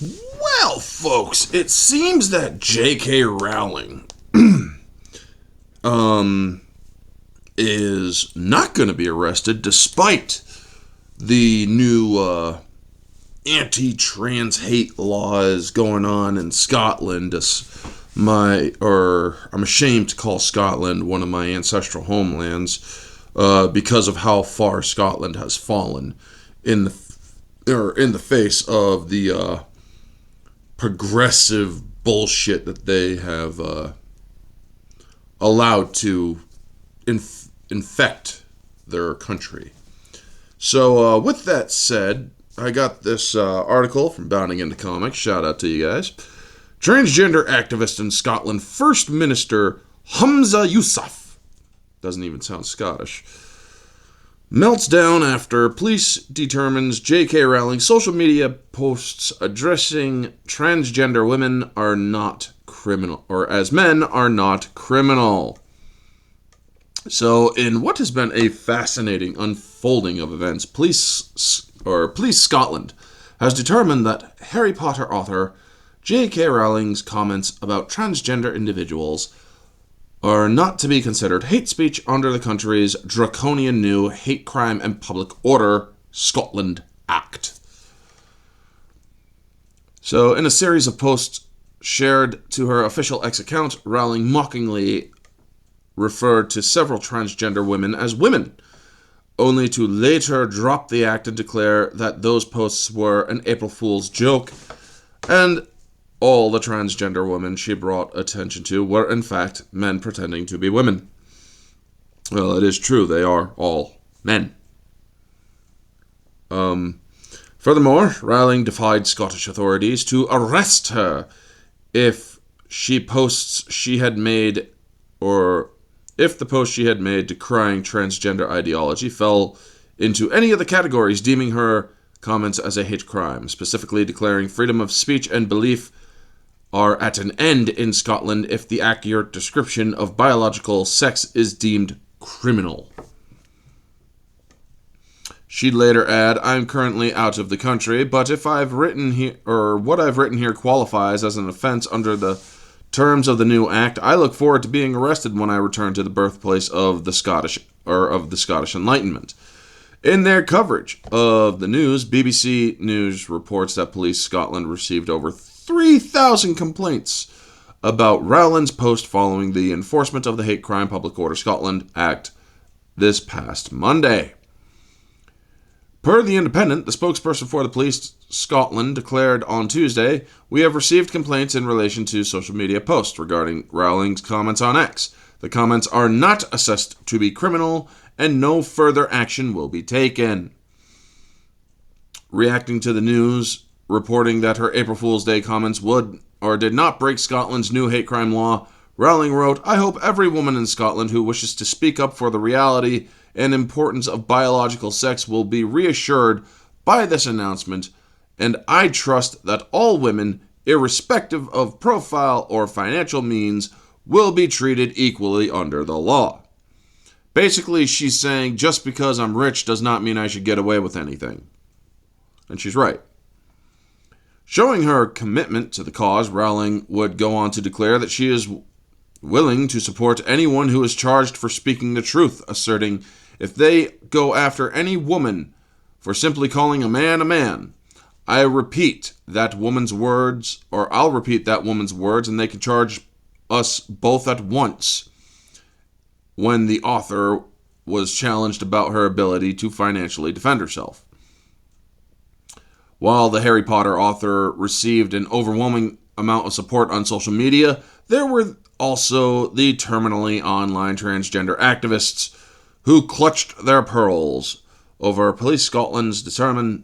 Well, folks, it seems that JK Rowling is not going to be arrested despite the new anti-trans hate laws going on in Scotland. I'm ashamed to call Scotland one of my ancestral homelands because of how far Scotland has fallen in the face of the progressive bullshit that they have allowed to infect their country. So, with that said, I got this article from Bounding into Comics. Shout out to you guys. Transgender activist in Scotland, First Minister Humza Yousaf, doesn't even sound Scottish, melts down after police determines J.K. Rowling's social media posts addressing transgender women are not criminal, or as men are not criminal. So, in what has been a fascinating unfolding of events, Police Scotland has determined that Harry Potter author J.K. Rowling's comments about transgender individuals are not to be considered hate speech under the country's draconian new Hate Crime and Public Order Scotland Act. So, in a series of posts shared to her official X account, Rowling mockingly referred to several transgender women as women, only to later drop the act and declare that those posts were an April Fool's joke, and all the transgender women she brought attention to were in fact men pretending to be women. Well, it is true, they are all men. Furthermore, Rowling defied Scottish authorities to arrest her if the post she had made decrying transgender ideology fell into any of the categories, deeming her comments as a hate crime, specifically declaring freedom of speech and belief are at an end in Scotland if the accurate description of biological sex is deemed criminal. She'd later add, I'm currently out of the country, but if what I've written here qualifies as an offense under the terms of the new act, I look forward to being arrested when I return to the birthplace of the Scottish Enlightenment. In their coverage of the news, BBC News reports that Police Scotland received over 3,000 complaints about Rowling's post following the enforcement of the Hate Crime Public Order Scotland Act this past Monday. Per The Independent, the spokesperson for the Police Scotland declared on Tuesday, we have received complaints in relation to social media posts regarding Rowling's comments on X. The comments are not assessed to be criminal, and no further action will be taken. Reacting to the news reporting that her April Fool's Day comments would or did not break Scotland's new hate crime law, Rowling wrote, I hope every woman in Scotland who wishes to speak up for the reality and importance of biological sex will be reassured by this announcement, and I trust that all women, irrespective of profile or financial means, will be treated equally under the law. Basically, she's saying, just because I'm rich does not mean I should get away with anything. And she's right. Showing her commitment to the cause, Rowling would go on to declare that she is willing to support anyone who is charged for speaking the truth, asserting, if they go after any woman for simply calling a man, I'll repeat that woman's words, and they can charge us both at once. When the author was challenged about her ability to financially defend herself. While the Harry Potter author received an overwhelming amount of support on social media, there were also the terminally online transgender activists who clutched their pearls over Police Scotland's determining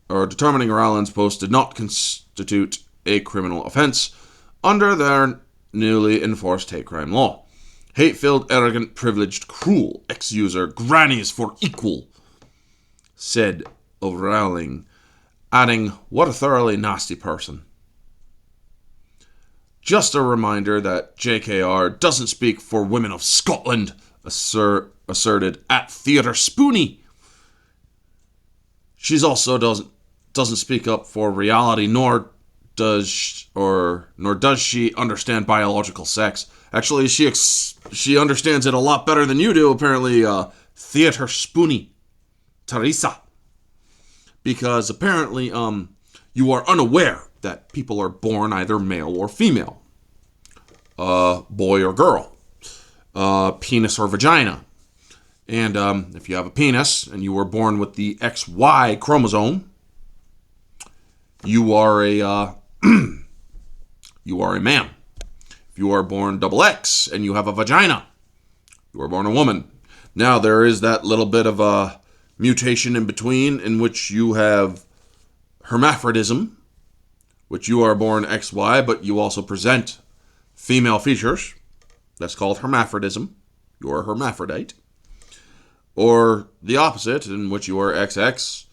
Rowling's post did not constitute a criminal offence under their newly enforced hate crime law. Hate-filled, arrogant, privileged, cruel, ex-user, grannies for equal, said of Rowling, adding, what a thoroughly nasty person. Just a reminder that JKR doesn't speak for women of Scotland, asserted at Theatre Spoonie. She's also doesn't speak up for reality nor nor does she understand biological sex. Actually, she understands it a lot better than you do, apparently, Theater Spoonie, Teresa. Because apparently, you are unaware that people are born either male or female. Boy or girl. Penis or vagina. And if you have a penis and you were born with the XY chromosome, you are a you are a man. If you are born XX and you have a vagina, you are born a woman. Now there is that little bit of a mutation in between in which you have hermaphrodism, which you are born XY, but you also present female features. That's called hermaphrodism. You are a hermaphrodite. Or the opposite, in which you are XX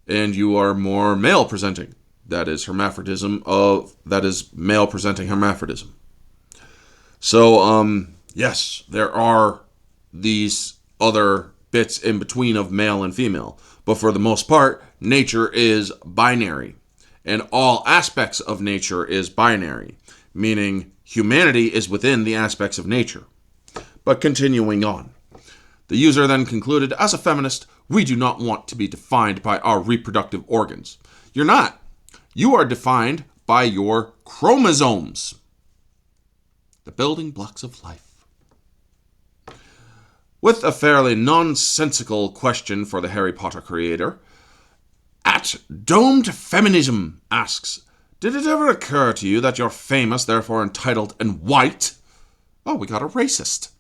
and you are more male presenting. That is hermaphrodism that is male presenting hermaphrodism. So, yes, there are these other bits in between of male and female. But for the most part, nature is binary. And all aspects of nature is binary, meaning humanity is within the aspects of nature. But continuing on. The user then concluded, as a feminist, we do not want to be defined by our reproductive organs. You're not. You are defined by your chromosomes. The building blocks of life. With a fairly nonsensical question for the Harry Potter creator, At Domed Feminism asks, did it ever occur to you that you're famous, therefore entitled and white? Oh, we got a racist.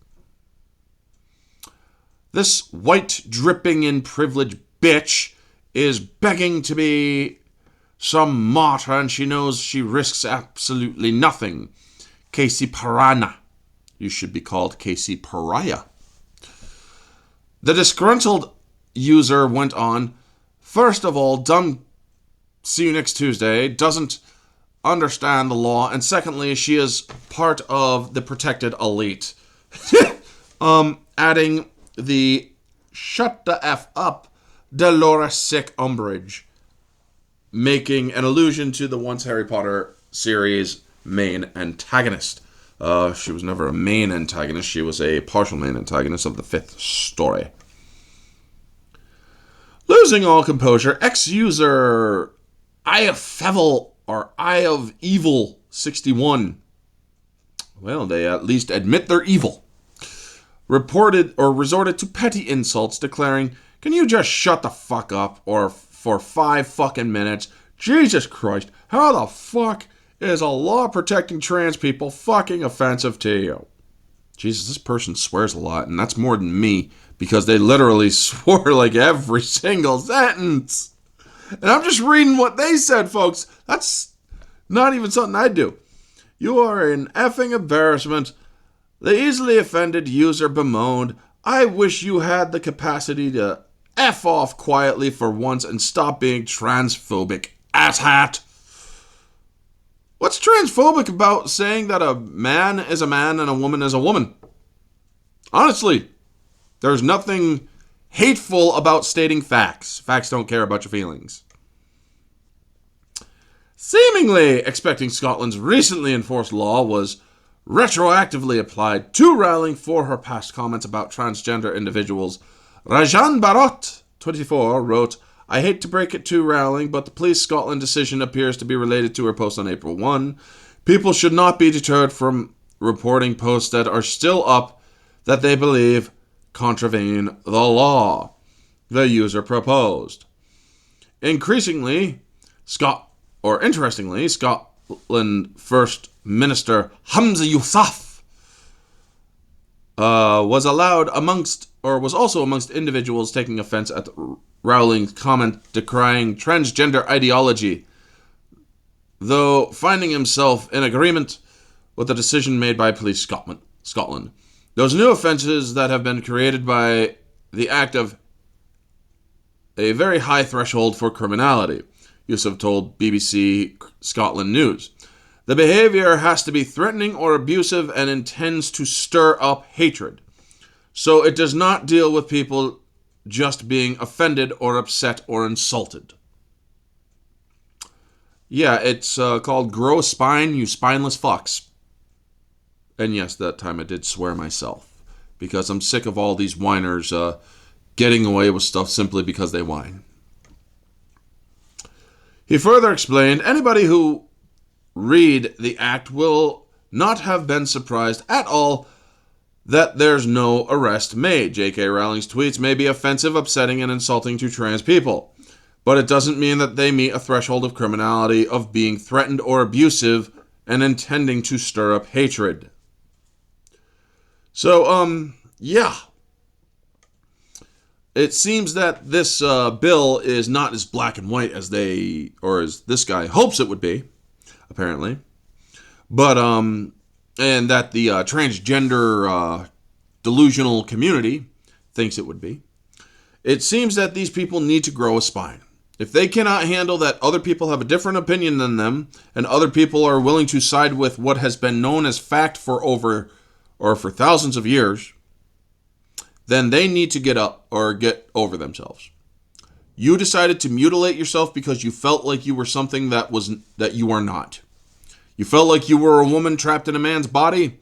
This white, dripping in privilege bitch is begging to be some martyr, and she knows she risks absolutely nothing. Casey Piranha. You should be called Casey Pariah. The disgruntled user went on, first of all, dumb see you next Tuesday doesn't understand the law, and secondly, she is part of the protected elite. Adding the shut the F up Dolores Sick Umbridge, making an allusion to the once Harry Potter series main antagonist. She was never a main antagonist, she was a partial main antagonist of the 5th story. Losing all composure, ex-user Eye of Fevil or Eye of Evil 61. Well, they at least admit they're evil. Reported or resorted to petty insults, declaring, can you just shut the fuck up or for 5 fucking minutes? Jesus Christ, how the fuck is a law protecting trans people fucking offensive to you? Jesus, this person swears a lot, and that's more than me, because they literally swore like every single sentence. And I'm just reading what they said, folks. That's not even something I do. You are an effing embarrassment. The easily offended user bemoaned, I wish you had the capacity to F off quietly for once and stop being transphobic, asshat. What's transphobic about saying that a man is a man and a woman is a woman? Honestly, there's nothing hateful about stating facts. Facts don't care about your feelings. Seemingly expecting Scotland's recently enforced law was retroactively applied to Rowling for her past comments about transgender individuals, Rajan Barot, 24, wrote, I hate to break it to Rowling, but the Police Scotland decision appears to be related to her post on April 1. People should not be deterred from reporting posts that are still up that they believe contravene the law, the user proposed. Interestingly, Scotland First Minister Hamza Yousaf was also amongst individuals taking offense at Rowling's comment decrying transgender ideology, though finding himself in agreement with the decision made by Police Scotland. Those new offences that have been created by the act of a very high threshold for criminality, Yousaf told BBC Scotland News. The behaviour has to be threatening or abusive and intends to stir up hatred. So it does not deal with people just being offended or upset or insulted. Yeah, it's called Grow a Spine, You Spineless Fucks. And yes, that time I did swear myself. Because I'm sick of all these whiners getting away with stuff simply because they whine. He further explained, anybody who read the act will not have been surprised at all that there's no arrest made. JK Rowling's tweets may be offensive, upsetting, and insulting to trans people, but it doesn't mean that they meet a threshold of criminality of being threatened or abusive and intending to stir up hatred. So, yeah. It seems that this bill is not as black and white as as this guy hopes it would be, apparently. But, and that the transgender delusional community thinks it would be. It seems that these people need to grow a spine. If they cannot handle that other people have a different opinion than them, and other people are willing to side with what has been known as fact for thousands of years, then they need to get over themselves. You decided to mutilate yourself because you felt like you were something that you are not. You felt like you were a woman trapped in a man's body.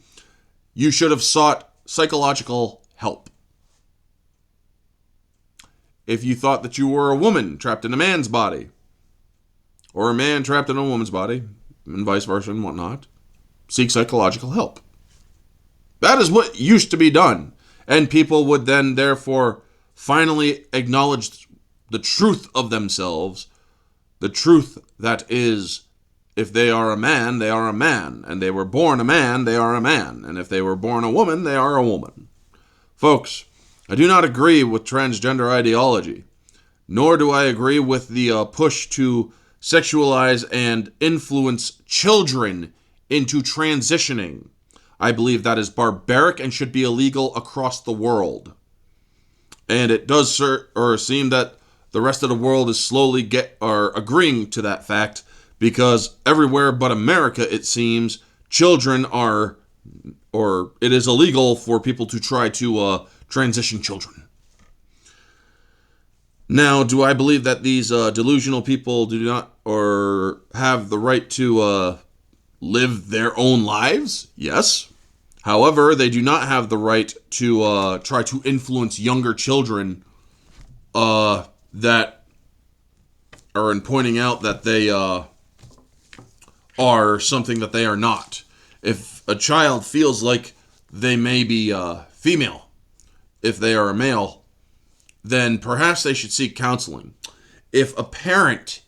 You should have sought psychological help. If you thought that you were a woman trapped in a man's body, or a man trapped in a woman's body, and vice versa and whatnot, seek psychological help. That is what used to be done. And people would then, therefore, finally acknowledge the truth of themselves. The truth that is, if they are a man, they are a man. And they were born a man, they are a man. And if they were born a woman, they are a woman. Folks, I do not agree with transgender ideology. Nor do I agree with the push to sexualize and influence children into transitioning. I believe that is barbaric and should be illegal across the world. And it does seem that the rest of the world is slowly agreeing to that fact, because everywhere but America, it seems, it is illegal for people to try to transition children. Now, do I believe that these delusional people do not or have the right to live their own lives? Yes. However, they do not have the right to try to influence younger children that are in pointing out that they are something that they are not. If a child feels like they may be female, if they are a male, then perhaps they should seek counseling. If a parent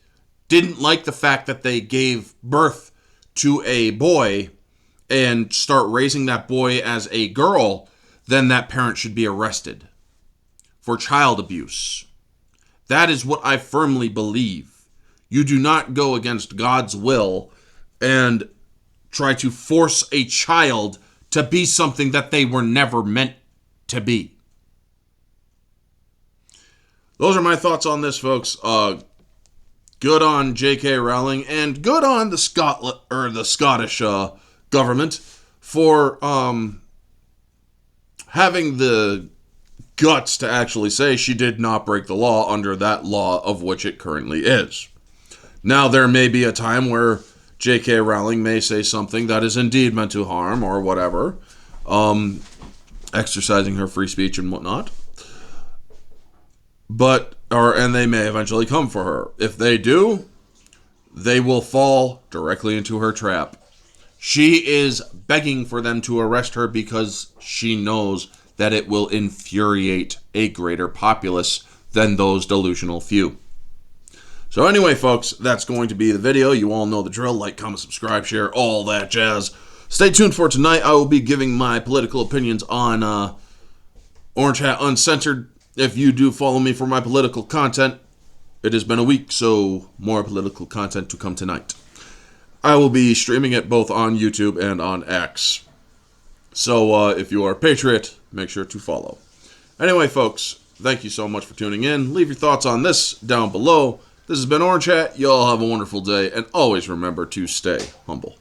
didn't like the fact that they gave birth to a boy and start raising that boy as a girl, then that parent should be arrested for child abuse. That is what I firmly believe. You do not go against God's will and try to force a child to be something that they were never meant to be. Those are my thoughts on this, folks. Good on JK Rowling and good on the Scottish government for having the guts to actually say she did not break the law under that law of which it currently is. Now, there may be a time where JK Rowling may say something that is indeed meant to harm or whatever, exercising her free speech and whatnot. And they may eventually come for her. If they do, they will fall directly into her trap. She is begging for them to arrest her because she knows that it will infuriate a greater populace than those delusional few. So anyway, folks, that's going to be the video. You all know the drill. Like, comment, subscribe, share, all that jazz. Stay tuned for tonight. I will be giving my political opinions on Orange Hat Uncensored. If you do follow me for my political content, it has been a week, so more political content to come tonight. I will be streaming it both on YouTube and on X. So if you are a patriot, make sure to follow. Anyway, folks, thank you so much for tuning in. Leave your thoughts on this down below. This has been Orange Hat. You all have a wonderful day, and always remember to stay humble.